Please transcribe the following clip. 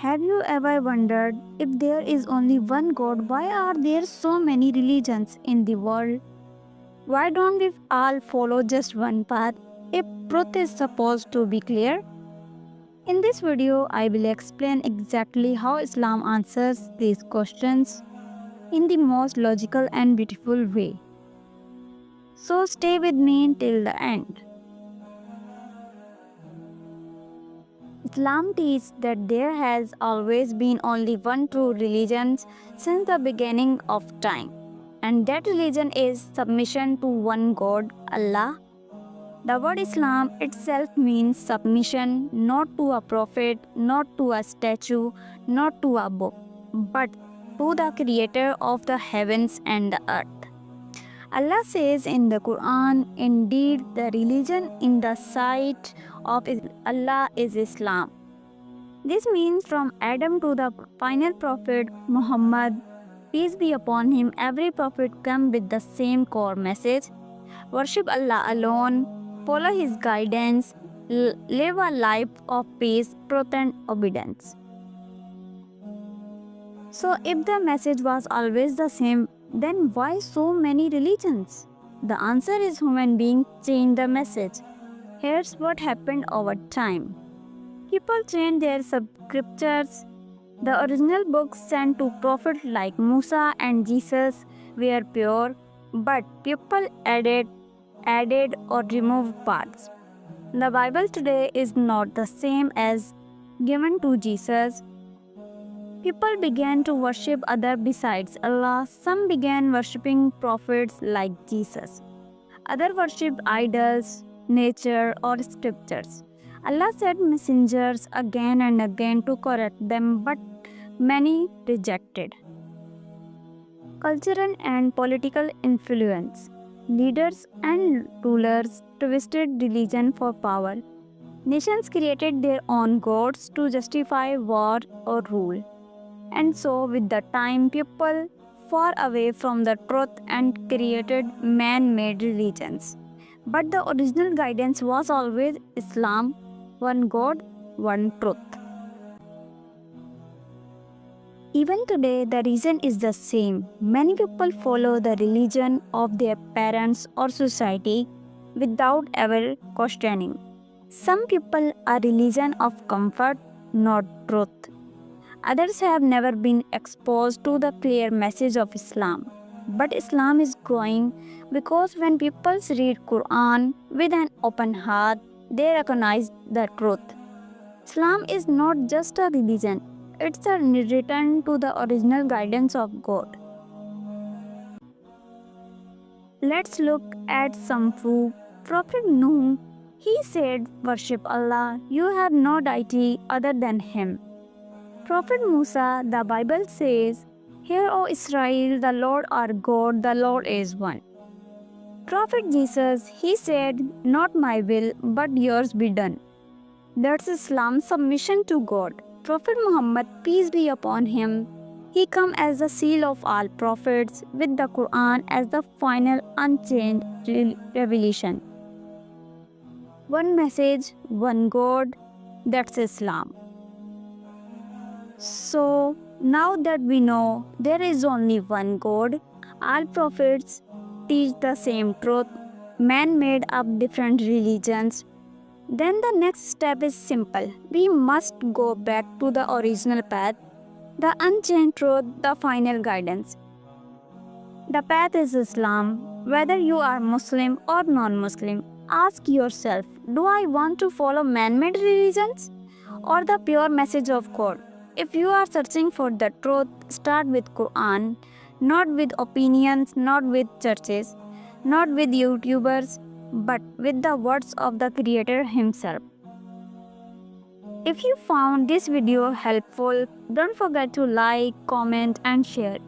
Have you ever wondered if there is only one God, why are there so many religions in the world? Why don't we all follow just one path if truth is supposed to be clear? In this video, I will explain exactly how Islam answers these questions in the most logical and beautiful way. So stay with me till the end. Islam teaches that there has always been only one true religion since the beginning of time, and that religion is submission to one God, Allah. The word Islam itself means submission, not to a prophet, not to a statue, not to a book, but to the creator of the heavens and the earth. Allah says in the Quran, indeed, the religion in the sight of Allah is Islam. This means from Adam to the final prophet Muhammad, peace be upon him, every prophet comes with the same core message. Worship Allah alone, follow His guidance, live a life of peace, truth, and obedience. So, if the message was always the same, then why so many religions? The answer is human beings change the message. Here's what happened over time. People changed their scriptures. The original books sent to prophets like Musa and Jesus were pure, but people added or removed parts. The Bible today is not the same as given to Jesus. People began to worship others besides Allah. Some began worshipping prophets like Jesus. Others worshipped idols, nature, or scriptures. Allah sent messengers again and again to correct them, but many rejected. Cultural and political influence. Leaders and rulers twisted religion for power. Nations created their own gods to justify war or rule. And so, with the time, people far away from the truth and created man-made religions. But the original guidance was always Islam, one God, one truth. Even today, the reason is the same. Many people follow the religion of their parents or society without ever questioning. Some people are religion of comfort, not truth. Others have never been exposed to the clear message of Islam. But Islam is growing because when people read Quran with an open heart, they recognize the truth. Islam is not just a religion, it's a return to the original guidance of God. Let's look at some proof. Prophet Nuh, he said, worship Allah, you have no deity other than Him. Prophet Musa, the Bible says, hear, O Israel, the Lord our God, the Lord is one. Prophet Jesus, he said, not my will, but yours be done. That's Islam's submission to God. Prophet Muhammad, peace be upon him, he come as the seal of all prophets, with the Quran as the final unchanged revelation. One message, one God, that's Islam. So, now that we know there is only one God, all prophets teach the same truth, man made up different religions, then the next step is simple. We must go back to the original path, the unchanged truth, the final guidance. The path is Islam. Whether you are Muslim or non-Muslim, ask yourself, do I want to follow man-made religions or the pure message of God? If you are searching for the truth, start with Quran, not with opinions, not with churches, not with YouTubers, but with the words of the Creator Himself. If you found this video helpful, don't forget to like, comment and share.